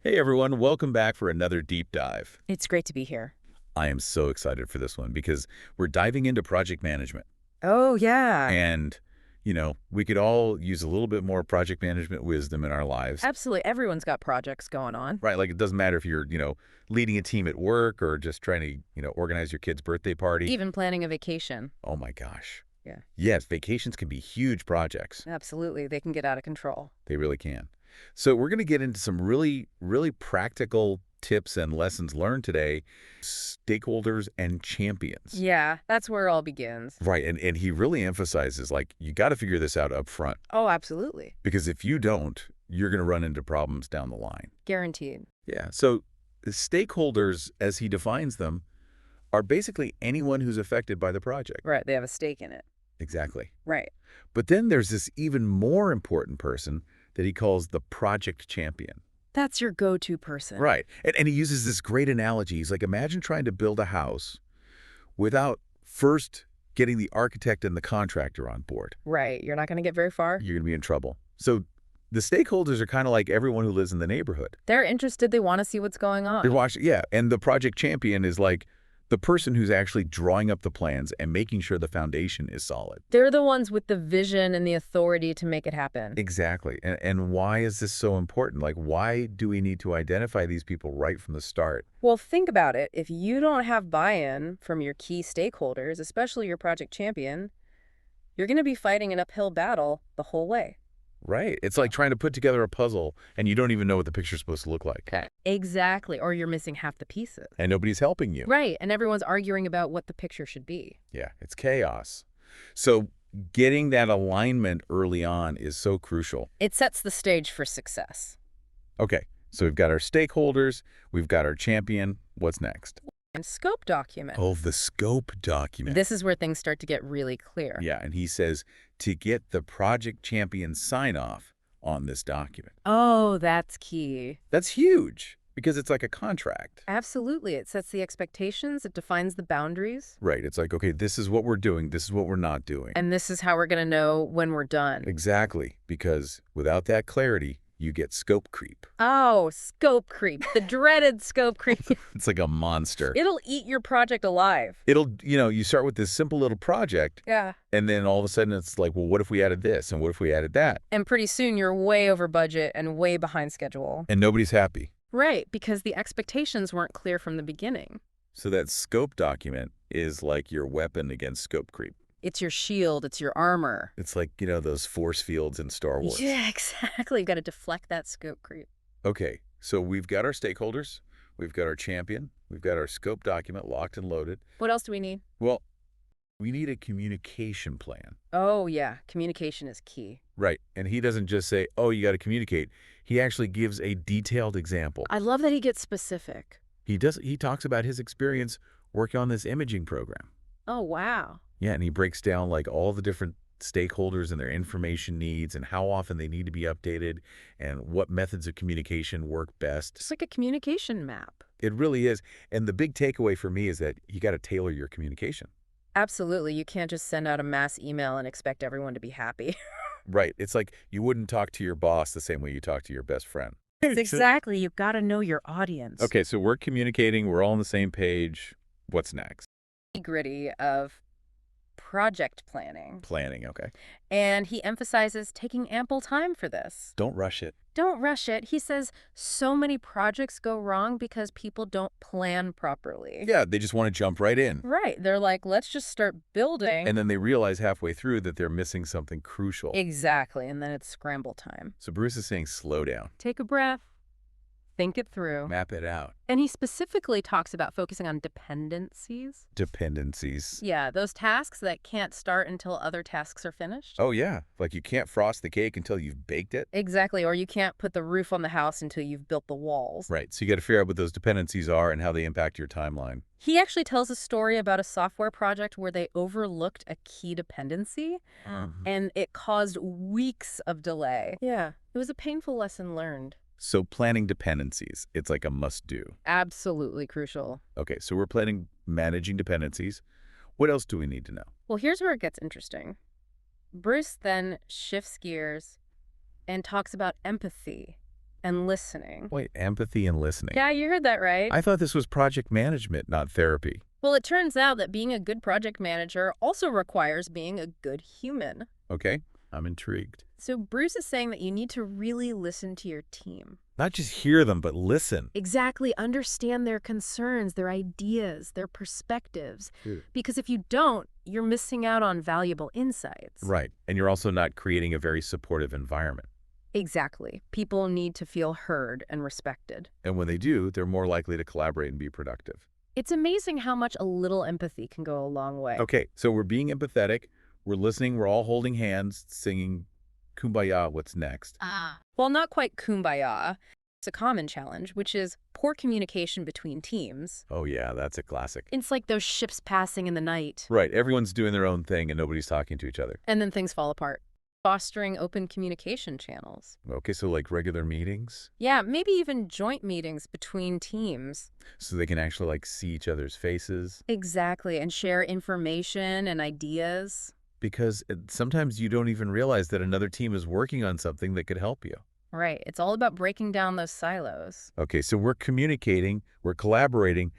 Hey everyone, welcome back for another deep dive. It's great to be here. I am so excited for this one because we're diving into project management. Oh, yeah. And, we could all use a little bit more project management wisdom in our lives. Absolutely. Everyone's got projects going on. Right? Like it doesn't matter if you're, leading a team at work or just trying to, organize your kid's birthday party. Even planning a vacation. Oh my gosh. Yeah. Yes, vacations can be huge projects. Absolutely. They can get out of control. They really can. So we're going to get into some really, really practical tips and lessons learned today, stakeholders and champions. Yeah, that's where it all begins. Right, and he really emphasizes, like, you got to figure this out up front, Oh, absolutely. because if you don't, you're going to run into problems down the line. Guaranteed. Yeah, so the stakeholders, as he defines them, are basically anyone who's affected by the project. Right. They have a stake in it. Exactly. Right. But then there's this even more important person that he calls the project champion. That's your go-to person. Right. And he uses this great analogy. He's like, imagine trying to build a house without first getting the architect and the contractor on board. Right. You're not going to get very far. You're going to be in trouble. So the stakeholders are kind of like everyone who lives in the neighborhood. They're interested. They want to see what's going on. They're watching, yeah. And the project champion is like the person who's actually drawing up the plans and making sure the foundation is solid. They're the ones with the vision and the authority to make it happen. Exactly. And why is this so important? Like, why do we need to identify these people right from the start? Well, think about it. If you don't have buy-in from your key stakeholders, especially your project champion, you're going to be fighting an uphill battle the whole way. Right. It's like trying to put together a puzzle and you don't even know what the picture's supposed to look like. Okay. Exactly. Or you're missing half the pieces. And nobody's helping you. Right. And everyone's arguing about what the picture should be. Yeah, it's chaos. So getting that alignment early on is so crucial. It sets the stage for success. Okay, so we've got our stakeholders, we've got our champion. What's next? And scope document. Oh, the scope document. This is where things start to get really clear. Yeah, and he says to get the project champion sign-off on this document. Oh, that's key. That's huge because it's like a contract. Absolutely. It sets the expectations. It defines the boundaries. Right, it's like, okay, this is what we're doing, this is what we're not doing. And this is how we're going to know when we're done. Exactly, because without that clarity, you get scope creep. Oh, scope creep. The dreaded scope creep. It's like a monster. It'll eat your project alive. It'll, you start with this simple little project, Yeah. and then all of a sudden it's like, well, what if we added this, and what if we added that? And pretty soon you're way over budget and way behind schedule. And nobody's happy. Right, because the expectations weren't clear from the beginning. So that scope document is like your weapon against scope creep. It's your shield, it's your armor. It's like, those force fields in Star Wars. Yeah, exactly. You've got to deflect that scope creep. Okay, so we've got our stakeholders, we've got our champion, we've got our scope document locked and loaded. What else do we need? Well, we need a communication plan. Oh, yeah. Communication is key. Right, and he doesn't just say, oh, you got to communicate. He actually gives a detailed example. I love that he gets specific. He talks about his experience working on this imaging program. Oh, wow. Yeah, and he breaks down like all the different stakeholders and their information needs and how often they need to be updated and what methods of communication work best. It's like a communication map. It really is. And the big takeaway for me is that you got to tailor your communication. Absolutely. You can't just send out a mass email and expect everyone to be happy. Right. It's like you wouldn't talk to your boss the same way you talk to your best friend. Exactly. You've got to know your audience. Okay, so we're communicating. We're all on the same page. What's next? Gritty of project planning. Planning, okay. And he emphasizes taking ample time for this. Don't rush it. Don't rush it. He says so many projects go wrong because people don't plan properly. Yeah, they just want to jump right in. Right. They're like, let's just start building. And then they realize halfway through that they're missing something crucial. Exactly. And then it's scramble time. So Bruce is saying slow down. Take a breath. Think it through. Map it out. And he specifically talks about focusing on dependencies. Dependencies. Yeah, those tasks that can't start until other tasks are finished. Oh, yeah. Like you can't frost the cake until you've baked it. Exactly, or you can't put the roof on the house until you've built the walls. Right. So you got to figure out what those dependencies are and how they impact your timeline. He actually tells a story about a software project where they overlooked a key dependency, and it caused weeks of delay. Yeah, it was a painful lesson learned. So planning dependencies, it's like a must-do. Absolutely crucial. Okay, so we're managing dependencies. What else do we need to know? Well, here's where it gets interesting. Bruce then shifts gears and talks about empathy and listening. Wait, empathy and listening. Yeah, you heard that right. I thought this was project management, not therapy. Well, it turns out that being a good project manager also requires being a good human. Okay, I'm intrigued. So Bruce is saying that you need to really listen to your team. Not just hear them, but listen. Exactly. Understand their concerns, their ideas, their perspectives. Dude. Because if you don't, you're missing out on valuable insights. Right, and you're also not creating a very supportive environment. Exactly. People need to feel heard and respected. And when they do, they're more likely to collaborate and be productive. It's amazing how much a little empathy can go a long way. Okay, so we're being empathetic, we're listening, we're all holding hands, singing Kumbaya, what's next? Well, not quite kumbaya. It's a common challenge, which is poor communication between teams. Oh yeah, that's a classic. It's like those ships passing in the night. Right, everyone's doing their own thing and nobody's talking to each other. And then things fall apart. Fostering open communication channels. Okay, so like regular meetings? Yeah, maybe even joint meetings between teams. So they can actually like see each other's faces? Exactly, and share information and ideas. Because sometimes you don't even realize that another team is working on something that could help you. Right, it's all about breaking down those silos. Okay, so we're communicating, we're collaborating,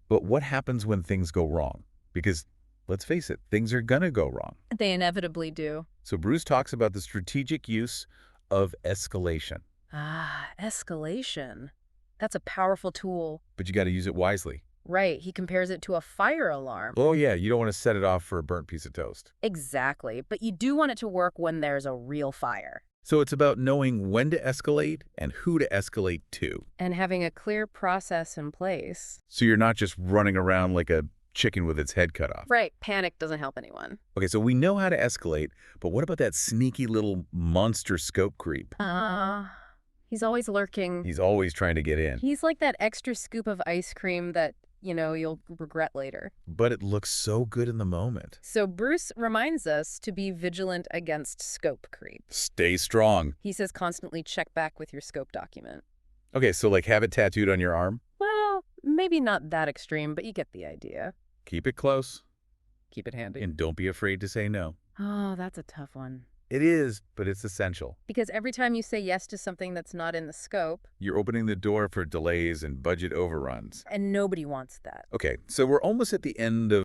but what happens when things go wrong? Because let's face it, things are gonna go wrong. They inevitably do. So Bruce talks about the strategic use of escalation, Escalation. That's a powerful tool. but you got to use it wisely. Right, he compares it to a fire alarm. Oh yeah, you don't want to set it off for a burnt piece of toast. Exactly, but you do want it to work when there's a real fire. So it's about knowing when to escalate and who to escalate to. And having a clear process in place. So you're not just running around like a chicken with its head cut off. Right, panic doesn't help anyone. Okay, so we know how to escalate, but what about that sneaky little monster scope creep? He's always lurking. He's always trying to get in. He's like that extra scoop of ice cream that, you'll regret later. But it looks so good in the moment. So Bruce reminds us to be vigilant against scope creep. Stay strong. He says constantly check back with your scope document. Okay, so like have it tattooed on your arm? Well, maybe not that extreme, but you get the idea. Keep it close. Keep it handy. And don't be afraid to say no. Oh, that's a tough one. It is, but it's essential. Because every time you say yes to something that's not in the scope, You're opening the door for delays and budget overruns. and nobody wants that. Okay, so we're almost at the end of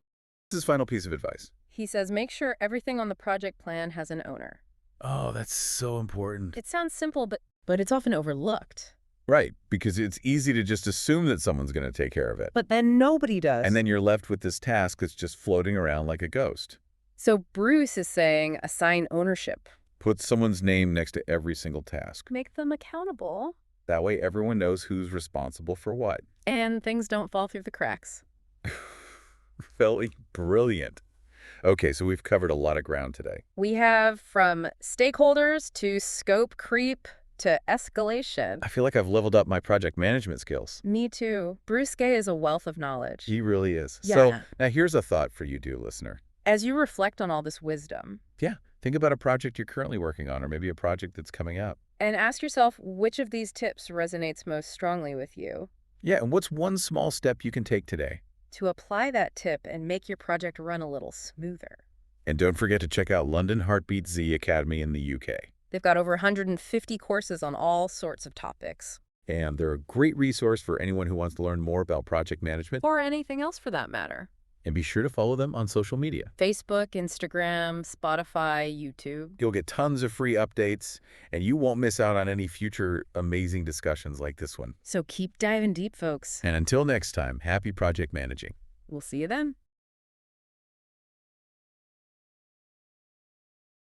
this final piece of advice. He says make sure everything on the project plan has an owner. Oh, that's so important. It sounds simple, but it's often overlooked. Right, because it's easy to just assume that someone's going to take care of it. But then nobody does. And then you're left with this task that's just floating around like a ghost. So Bruce is saying assign ownership. Put someone's name next to every single task. Make them accountable. That way everyone knows who's responsible for what. And things don't fall through the cracks. Felt brilliant. Okay, so we've covered a lot of ground today. We have from stakeholders to scope creep to escalation. I feel like I've leveled up my project management skills. Me too. Bruce Gay is a wealth of knowledge. He really is. Yeah. So now here's a thought for you, dear listener. As you reflect on all this wisdom, Yeah, think about a project you're currently working on or maybe a project that's coming up. and ask yourself which of these tips resonates most strongly with you. Yeah, and what's one small step you can take today? To apply that tip and make your project run a little smoother. And don't forget to check out London Heartbeat Z Academy in the UK. They've got over 150 courses on all sorts of topics. And they're a great resource for anyone who wants to learn more about project management. Or anything else for that matter. And be sure to follow them on social media. Facebook, Instagram, Spotify, YouTube. You'll get tons of free updates, and you won't miss out on any future amazing discussions like this one. So keep diving deep, folks. And until next time, happy project managing. We'll see you then.